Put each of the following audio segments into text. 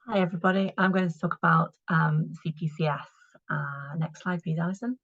Hi everybody, I'm going to talk about CPCS. Next slide please, Alison.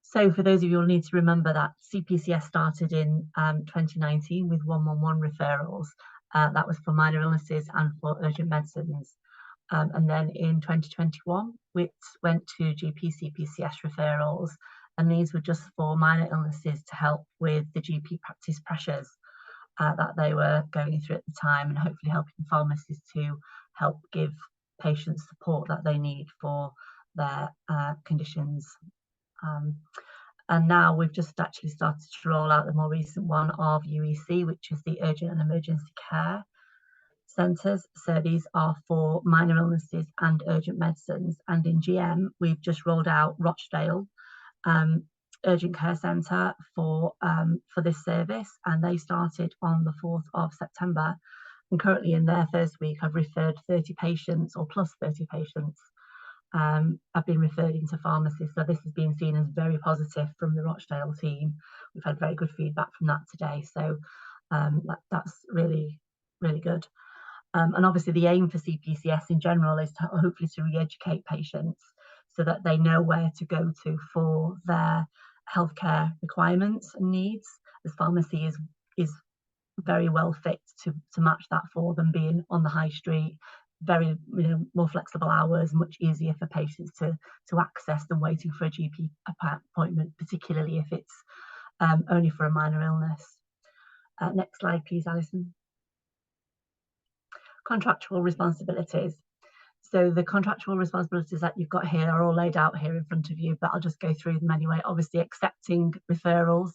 So for those of you who need to remember that CPCS started in 2019 with 111 referrals. That was for minor illnesses and for urgent medicines. And then in 2021, it went to GP CPCS referrals, and these were just for minor illnesses to help with the GP practice pressures that they were going through at the time, and hopefully helping pharmacists to help give patients support that they need for their conditions. And now we've just actually started to roll out the more recent one of UEC, which is the Urgent and Emergency Care Centres. So these are for minor illnesses and urgent medicines. And in GM, we've just rolled out Rochdale Urgent Care Centre for this service, and they started on the 4th of September. And currently in their first week, I've referred 30 patients or plus 30 patients. I've been referred into pharmacies, so this has been seen as very positive from the Rochdale team. We've had very good feedback from that today, so that's really, really good. And obviously the aim for CPCS in general is to hopefully to re-educate patients so that they know where to go to for their healthcare requirements and needs, as pharmacy is very well fit to match that for them, being on the high street, very more flexible hours, much easier for patients to access than waiting for a GP appointment, particularly if it's only for a minor illness. Next slide please, Alison. Contractual responsibilities. So the contractual responsibilities that you've got here are all laid out here in front of you, but I'll just go through them anyway. Obviously, accepting referrals.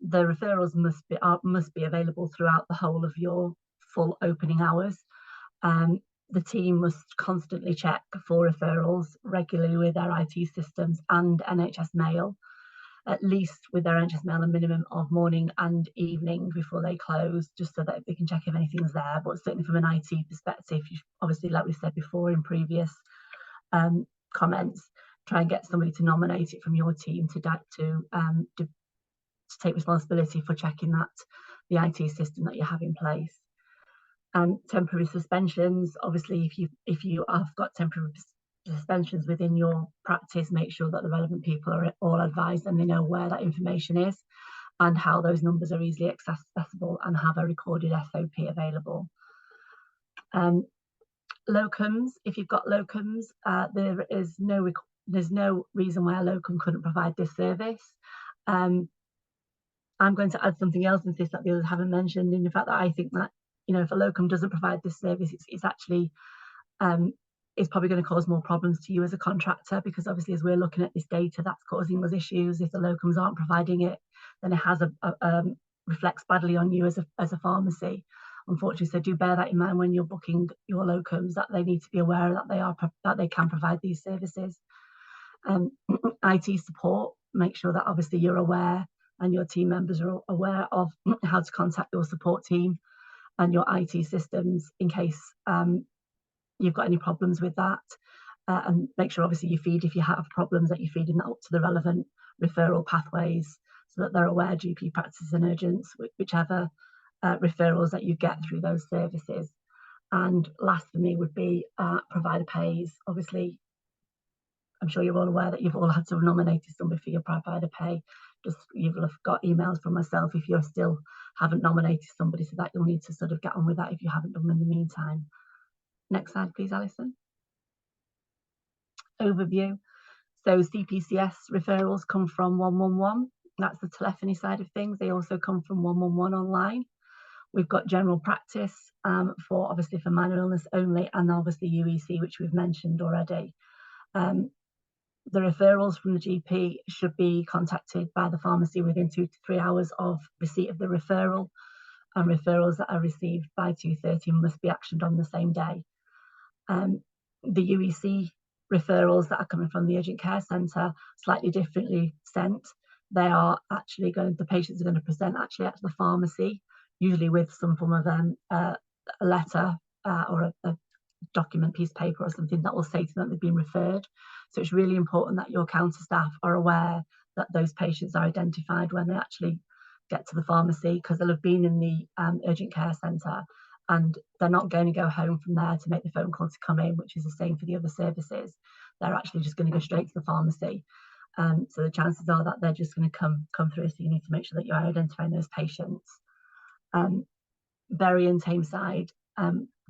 The referrals must be available throughout the whole of your full opening hours. The team must constantly check for referrals regularly with their IT systems and NHS mail, at least with their NHS mail a minimum of morning and evening before they close, just so that they can check if anything's there. But certainly from an IT perspective, you obviously, like we said before in previous comments, try and get somebody to nominate it from your team to take responsibility for checking that the IT system that you have in place. And temporary suspensions, obviously, if you have got temporary suspensions within your practice, make sure that the relevant people are all advised and they know where that information is and how those numbers are easily accessible, and have a recorded SOP available. Locums, if you've got locums, there's no reason why a locum couldn't provide this service. I'm going to add something else into this that the others haven't mentioned, in the fact that I think that, if a locum doesn't provide this service, it's actually it's probably going to cause more problems to you as a contractor, because obviously as we're looking at this data, that's causing us issues. If the locums aren't providing it, then it has reflects badly on you as a pharmacy, unfortunately. So do bear that in mind when you're booking your locums, that they need to be aware that they can provide these services. IT support, make sure that obviously you're aware and your team members are aware of how to contact your support team and your IT systems in case you've got any problems with that. And make sure obviously if you have problems, that you're feeding that up to the relevant referral pathways, so that they're aware, GP practices and urgents, whichever referrals that you get through those services. And last for me would be provider pays. Obviously, I'm sure you're all aware that you've all had to nominate somebody for your provider pay. You've got emails from myself if you still haven't nominated somebody, so that you'll need to sort of get on with that if you haven't done in the meantime. Next slide, please, Alison. Overview. So CPCS referrals come from 111. That's the telephony side of things. They also come from 111 online. We've got general practice for minor illness only, and obviously UEC, which we've mentioned already. The referrals from the GP should be contacted by the pharmacy within 2 to 3 hours of receipt of the referral, and referrals that are received by 2:30 must be actioned on the same day. The UEC referrals that are coming from the urgent care centre, slightly differently sent. They are actually the patients are going to present actually at the pharmacy, usually with some form of a letter or a document, piece of paper or something that will say to them that they've been referred. So it's really important that your counter staff are aware that those patients are identified when they actually get to the pharmacy, because they'll have been in the urgent care centre and they're not going to go home from there to make the phone call to come in, which is the same for the other services. They're actually just going to go straight to the pharmacy. So the chances are that they're just going to come through. So you need to make sure that you're identifying those patients. Bury and Tameside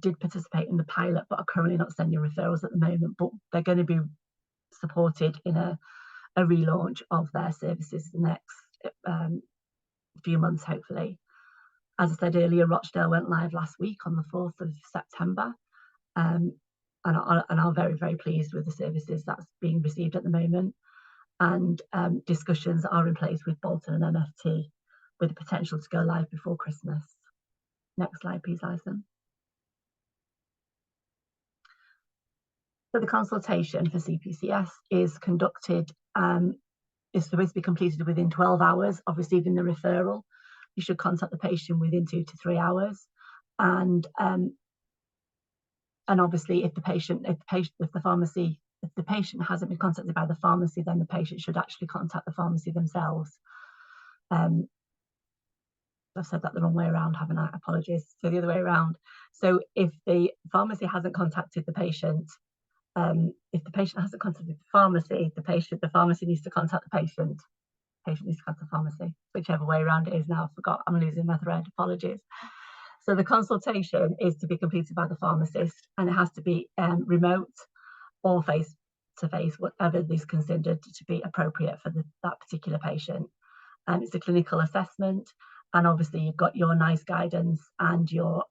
did participate in the pilot, but are currently not sending referrals at the moment. But they're going to be supported in a relaunch of their services the next few months, hopefully. As I said earlier, Rochdale went live last week on the 4th of September, and are very, very pleased with the services that's being received at the moment. And discussions are in place with Bolton and MFT with the potential to go live before Christmas. Next slide, please, Alison. So the consultation for CPCS is conducted, is supposed to be completed within 12 hours of receiving the referral. You should contact the patient within 2 to 3 hours. And obviously, if the patient hasn't been contacted by the pharmacy, then the patient should actually contact the pharmacy themselves. I've said that the wrong way around, haven't I? Apologies. So the other way around. So if the pharmacy hasn't contacted the patient, if the patient hasn't contacted the pharmacy, the pharmacy needs to contact the patient. Patient needs to contact the pharmacy, whichever way around it is now. I forgot. I'm losing my thread. Apologies. So the consultation is to be completed by the pharmacist, and it has to be remote or face-to-face, whatever is considered to be appropriate for that particular patient. And it's a clinical assessment, and obviously you've got your NICE guidance and your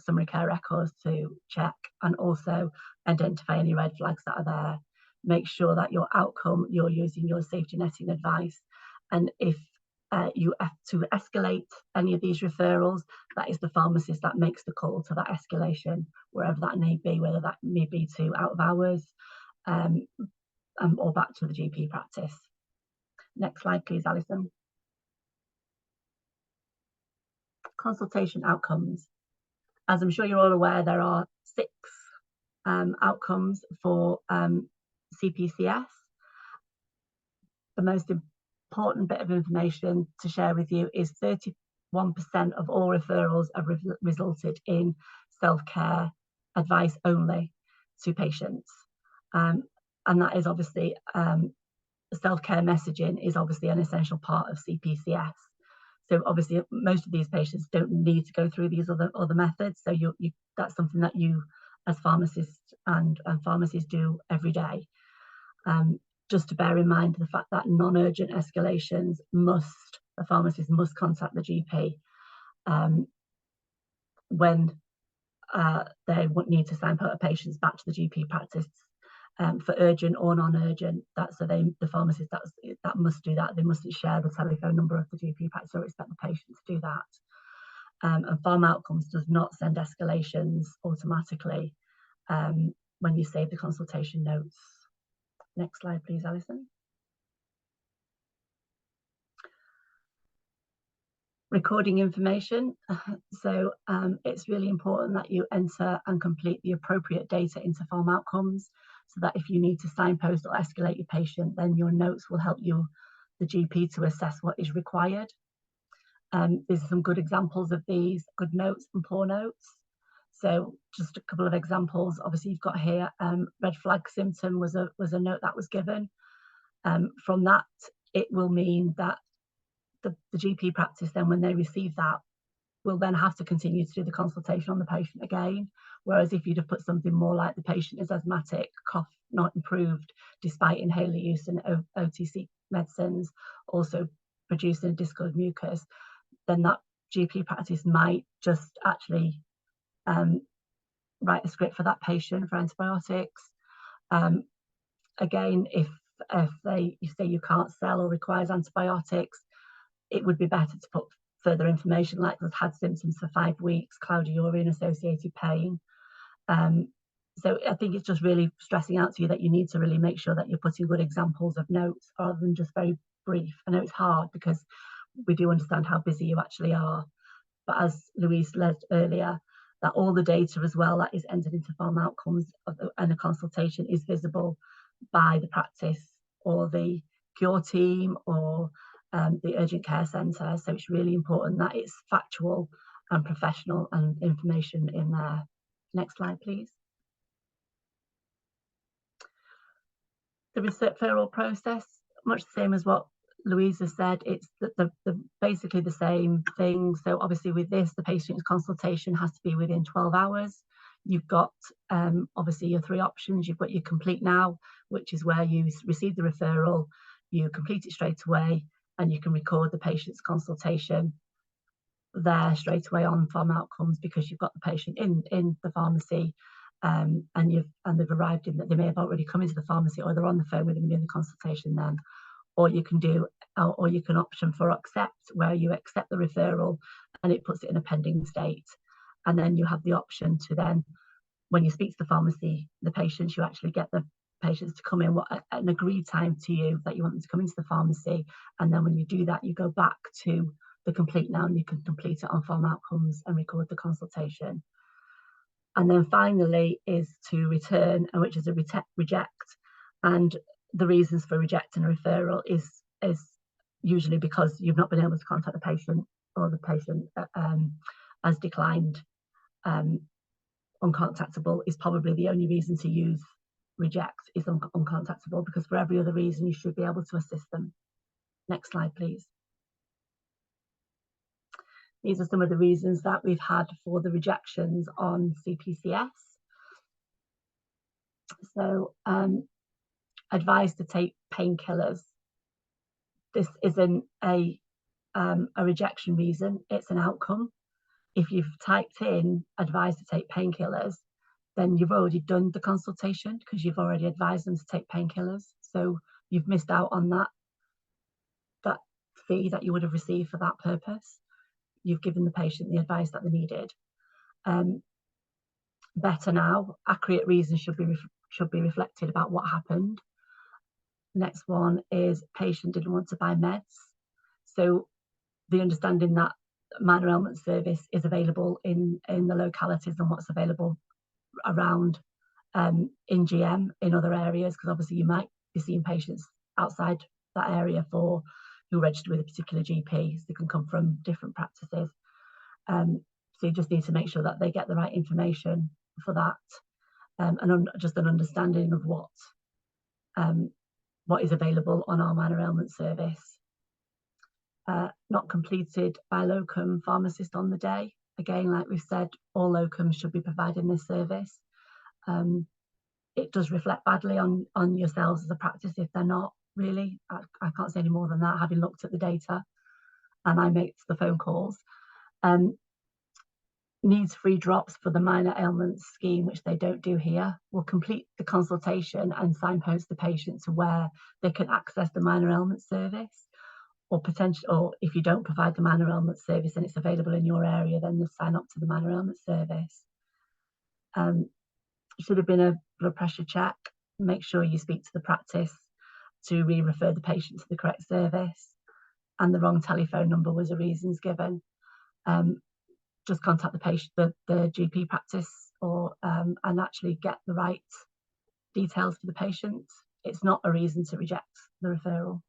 summary care records to check, and also identify any red flags that are there. Make sure that your outcome, you're using your safety netting advice, and if you have to escalate any of these referrals, that is the pharmacist that makes the call to that escalation, wherever that may be, whether that may be to out of hours or back to the GP practice. Next slide, please, Alison. Consultation outcomes. As I'm sure you're all aware, there are 6 outcomes for CPCS. The most important bit of information to share with you is 31% of all referrals have resulted in self-care advice only to patients. And that is obviously, self-care messaging is obviously an essential part of CPCS. So obviously most of these patients don't need to go through these other methods. So that's something that you as pharmacists and pharmacies do every day. Just to bear in mind the fact that non-urgent escalations the pharmacist must contact the GP when they would need to signpost patients back to the GP practice for urgent or non-urgent. The pharmacist that must do that. They mustn't share the telephone number of the GP practice or expect the patient to do that. And Pharm Outcomes does not send escalations automatically when you save the consultation notes. Next slide, please, Alison. Recording information. So it's really important that you enter and complete the appropriate data into Pharm Outcomes, so that if you need to signpost or escalate your patient, then your notes will help you, the GP, to assess what is required. These are some good examples of these, good notes and poor notes. So just a couple of examples. Obviously, you've got here red flag symptom was a note that was given. From that, it will mean that the GP practice, then when they receive that, will then have to continue to do the consultation on the patient again. Whereas if you'd have put something more like the patient is asthmatic, cough not improved despite inhaler use and OTC medicines, also producing a discoloured mucus, then that GP practice might just actually write a script for that patient for antibiotics. Again, if you say you can't sell or requires antibiotics, it would be better to put further information like has had symptoms for 5 weeks, cloudy urine, associated pain. So I think it's just really stressing out to you that you need to really make sure that you're putting good examples of notes rather than just very brief. I know it's hard because we do understand how busy you actually are, but as Louise said earlier, that all the data as well that is entered into Pharm Outcomes and the consultation is visible by the practice or the cure team or the urgent care centre. So it's really important that it's factual and professional and information in there. Next slide, please. The referral process, much the same as what Louisa said. It's basically the same thing. So obviously with this, the patient's consultation has to be within 12 hours. You've got obviously your 3 options. You've got your complete now, which is where you receive the referral, you complete it straight away, and you can record the patient's consultation there straight away on Farm Outcomes, because you've got the patient in the pharmacy, and they've arrived in that. They may have already come into the pharmacy, or they're on the phone with them doing the consultation then. Or you can option for accept, where you accept the referral and it puts it in a pending state. And then you have the option to then, when you speak to the pharmacy, the patients, you actually get the patients to come in at an agreed time to you that you want them to come into the pharmacy. And then when you do that, you go back to the complete now, and you can complete it on Farm Outcomes and record the consultation. And then finally is to return, which is a reject. And the reasons for rejecting a referral is usually because you've not been able to contact the patient, or the patient has declined. Uncontactable is probably the only reason to use reject, is uncontactable, because for every other reason you should be able to assist them. Next slide, please. These are some of the reasons that we've had for the rejections on CPCS. So advised to take painkillers. This isn't a rejection reason, it's an outcome. If you've typed in advised to take painkillers, then you've already done the consultation, because you've already advised them to take painkillers. So you've missed out on that fee that you would have received for that purpose. You've given the patient the advice that they needed. Better now, accurate reasons should be reflected about what happened. Next one is patient didn't want to buy meds. So the understanding that minor ailment service is available in the localities and what's available around in GM in other areas, because obviously you might be seeing patients outside that area who register with a particular GP. So they can come from different practices. So you just need to make sure that they get the right information for that, and just an understanding of what is available on our minor ailment service. Not completed by locum pharmacist on the day. Again, like we've said, all locums should be providing this service. It does reflect badly on yourselves as a practice if they're not, really. I can't say any more than that, having looked at the data, and I make the phone calls. Needs free drops for the minor ailments scheme, which they don't do here. Will complete the consultation and signpost the patient to where they can access the minor ailment service, or if you don't provide the minor ailment service and it's available in your area, then you'll sign up to the minor ailment service. Should have been a blood pressure check. Make sure you speak to the practice to re-refer the patient to the correct service, and the wrong telephone number was the reasons given. Just contact the patient, the GP practice, and actually get the right details for the patient. It's not a reason to reject the referral.